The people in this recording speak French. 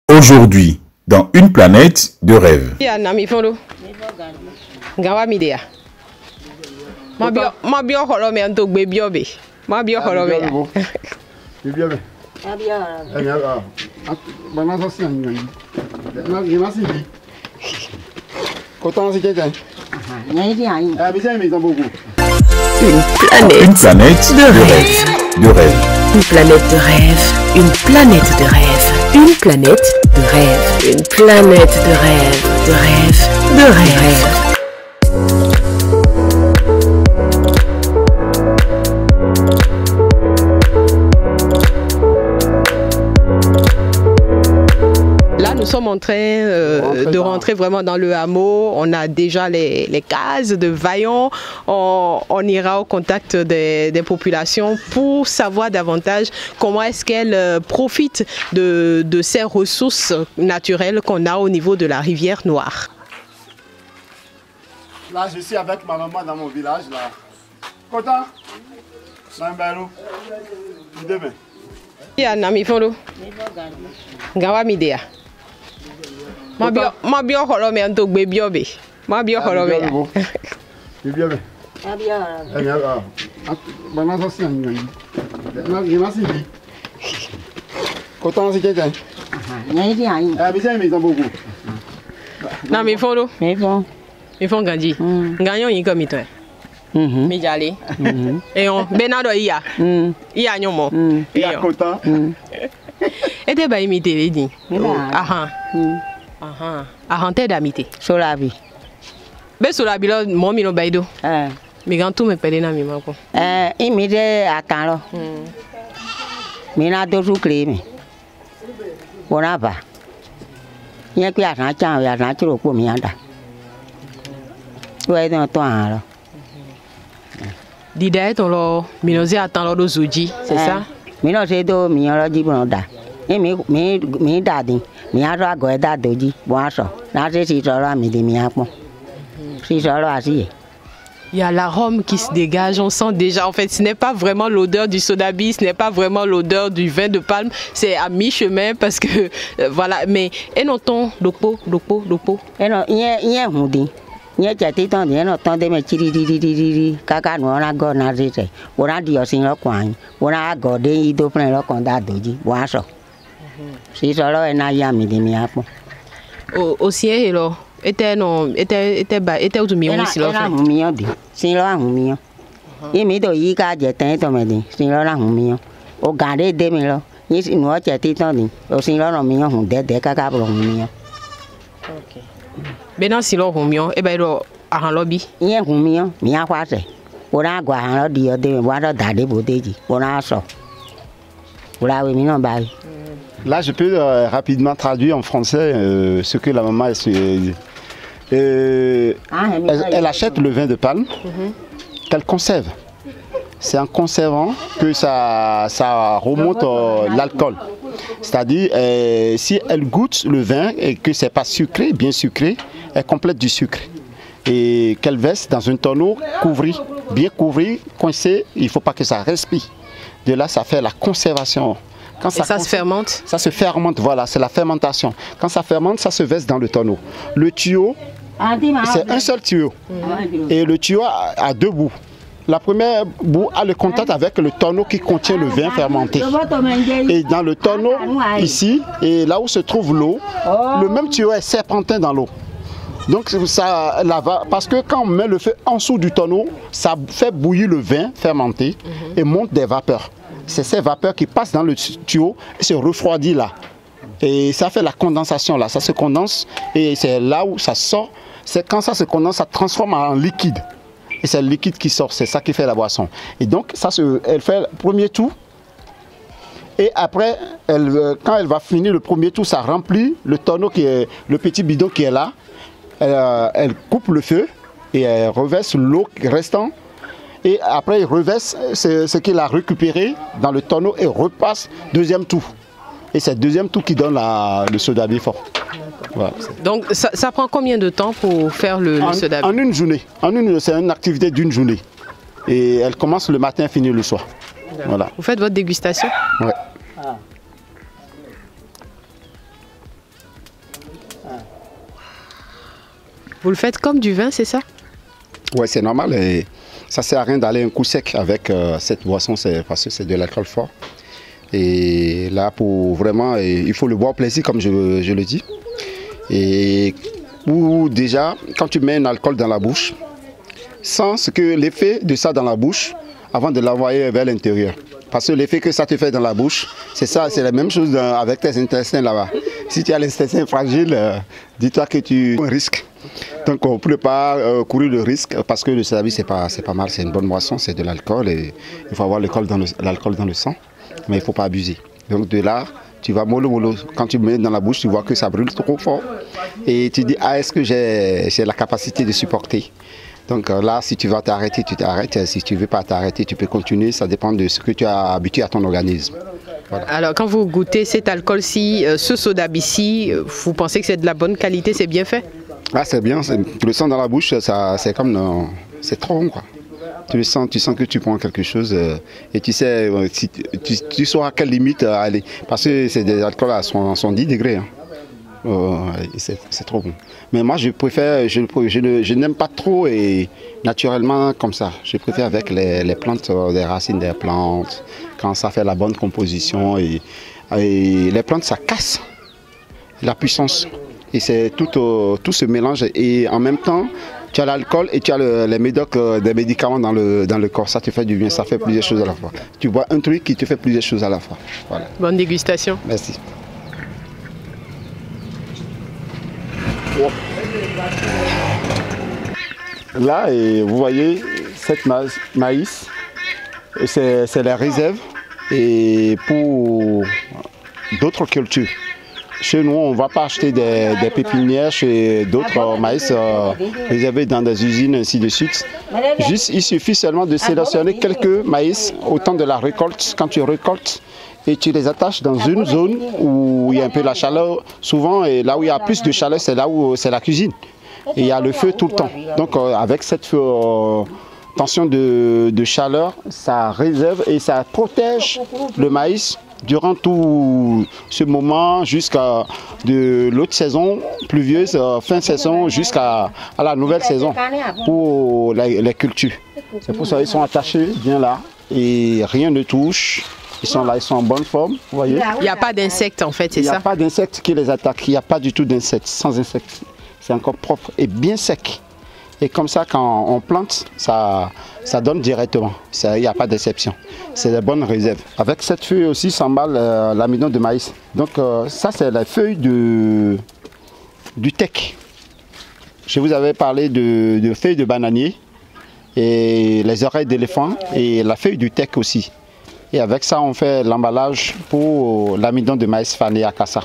Aujourd'hui, dans une planète de rêve. Une planète de rêve. Une planète de rêve. Une planète de rêve. Une planète de rêve. Une planète de rêve. De rêve. De rêve. Nous sommes en train de rentrer vraiment dans le hameau. On a déjà les cases de Vaillant. On ira au contact des populations pour savoir davantage comment est-ce qu'elles profitent de ces ressources naturelles qu'on a au niveau de la rivière Noire. Là, je suis avec ma maman dans mon village. Là. Content? Nambalo. Demain. Ma bio holo me anto gbe bio be. Ma bio holo me ya. Bio be. Na mi folo. Mi fon. Mi fon ganji. Ganyo yin comme toi. Mi jale. Et on benado iya. Iya nyomo. Iya content. Et te ba imiter le din. Aha. Aha, t'es d'amitié. Solabi. Ben solabi là, mon mino baido. Mais quand tout me pèle na mi mako. Imide attends là. Mina do su clé mais. Bona ba. Nya ku ya na cha ya na chiro ko mi anda. Ouais dans toi là. Dida ton lo minoze attend lo do zoji, c'est ça? Minoze do mi lo ji bon da. Mi dadi. Mi a ra go da doji boaso na se si soro mi de mi apon si soro asi. Il y a l'arôme qui se dégage, on sent déjà, en fait, ce n'est pas vraiment l'odeur du sodabi, ce n'est pas vraiment l'odeur du vin de palme, c'est à mi-chemin parce que, voilà, mais, et non ton, dopo. Et non, y a hudi, y a jati ton, y a non ton de me chiri, kaka no na go na zite, ora dio sin lo kwany, ora go de ido pren lo konda doji, boaso. Si solo en allá mi de mi apo. Aussi hello. Était au milieu si lo. Era humio di. Si lo humio. Y mi do yi ka je ten to me di. Si lo na humio. O gade de mi lo. Ni si no che ti to di. O si lo no mi hun de ka ka bro humio. OK. Benan si lo humio e ba lo ahan lobby. Yi humio mi a kwa se. O na gwa han lo di o de mi wa do dade bo deji. O na so. O la we mi no ba. Là, je peux rapidement traduire en français ce que la maman elle achète le vin de palme qu'elle conserve. C'est en conservant que ça remonte l'alcool. C'est-à-dire, si elle goûte le vin et que ce n'est pas sucré, bien sucré, elle complète du sucre. Et qu'elle verse dans un tonneau bien couvri, coincé, il ne faut pas que ça respire. De là, ça fait la conservation. Quand ça se fermente? Ça se fermente, voilà, c'est la fermentation. Quand ça fermente, ça se verse dans le tonneau. Le tuyau, c'est un seul tuyau. Et le tuyau a deux bouts. La première bout a le contact avec le tonneau qui contient le vin fermenté. Et dans le tonneau, ici, et là où se trouve l'eau, le même tuyau est serpentin dans l'eau. Donc ça, parce que quand on met le feu en dessous du tonneau, ça fait bouillir le vin fermenté et monte des vapeurs. C'est ces vapeurs qui passent dans le tuyau et se refroidissent là. Et ça fait la condensation là, ça se condense et c'est là où ça sort. C'est quand ça se condense, ça transforme en liquide. Et c'est le liquide qui sort, c'est ça qui fait la boisson. Et donc elle fait le premier tour. Et après, quand elle va finir le premier tour, ça remplit le tonneau le petit bidon qui est là. Elle coupe le feu et elle reverse l'eau restant. Et après, il reverse ce qu'il a récupéré dans le tonneau et repasse deuxième tour. Et c'est le deuxième tour qui donne le sodabi fort. Voilà. Donc ça prend combien de temps pour faire le sodabi? En une journée. C'est une activité d'une journée. Et elle commence le matin et finit le soir. Voilà. Vous faites votre dégustation? Oui. Vous le faites comme du vin, c'est ça? Oui, c'est normal. Et ça ne sert à rien d'aller un coup sec avec cette boisson, parce que c'est de l'alcool fort. Et là, pour vraiment, il faut le boire au plaisir, comme je le dis. Et déjà, quand tu mets un alcool dans la bouche, sens que l'effet de ça dans la bouche, avant de l'envoyer vers l'intérieur. Parce que l'effet que ça te fait dans la bouche, c'est ça, c'est la même chose avec tes intestins là-bas. Si tu as l'intestin fragile, dis-toi que tu risques. Donc on ne peut pas courir le risque, parce que le service c'est pas mal, c'est une bonne boisson, c'est de l'alcool et il faut avoir l'alcool dans le sang, mais il ne faut pas abuser. Donc de là, tu vas mollo. Quand tu mets dans la bouche, tu vois que ça brûle trop fort et tu dis est-ce que j'ai la capacité de supporter? Donc là, si tu vas t'arrêter, tu t'arrêtes. Si tu ne veux pas t'arrêter, tu peux continuer. Ça dépend de ce que tu as habitué à ton organisme. Voilà. Alors, quand vous goûtez cet alcool-ci, ce soda-ci, vous pensez que c'est de la bonne qualité, c'est bien fait? Ah, c'est bien. Tu le sens dans la bouche, c'est comme... c'est trop bon, quoi. Tu sens que tu prends quelque chose et tu sais, tu sauras à quelle limite aller. Parce que c'est des alcools à 110 degrés. Hein. C'est trop bon. Mais moi je préfère, je n'aime pas trop et naturellement comme ça. Je préfère avec les plantes, les racines des plantes, quand ça fait la bonne composition et les plantes ça casse la puissance. Et c'est tout ce mélange et en même temps tu as l'alcool et tu as les médocs des médicaments dans le corps. Ça te fait du bien, ça fait plusieurs choses à la fois. Tu bois un truc qui te fait plusieurs choses à la fois. Voilà. Bonne dégustation. Merci. Là, et vous voyez, cette maïs, c'est la réserve et pour d'autres cultures. Chez nous, on ne va pas acheter des pépinières chez d'autres maïs réservés dans des usines, ainsi de suite. Juste, il suffit seulement de sélectionner quelques maïs au temps de la récolte. Quand tu récoltes, et tu les attaches dans une zone où il y a un peu la chaleur, souvent, et là où il y a plus de chaleur, c'est là où c'est la cuisine. Et il y a le feu tout le temps. Donc avec cette tension de chaleur, ça réserve et ça protège le maïs durant tout ce moment jusqu'à de l'autre saison pluvieuse, fin saison jusqu'à la nouvelle saison pour les cultures. C'est pour ça qu'ils sont attachés bien là et rien ne touche. Ils sont là, ils sont en bonne forme, vous voyez. Il n'y a pas d'insectes en fait, c'est ça? Il n'y a pas d'insectes qui les attaquent, il n'y a pas du tout d'insectes, sans insectes. C'est encore propre et bien sec. Et comme ça, quand on plante, ça donne directement. Il n'y a pas d'exception. C'est des bonnes réserves. Avec cette feuille aussi s'emballe l'amidon de maïs. Donc ça, c'est la feuille du teck. Je vous avais parlé de feuilles de bananier et les oreilles d'éléphant et la feuille du teck aussi. Et avec ça, on fait l'emballage pour l'amidon de maïs fané à Kassa.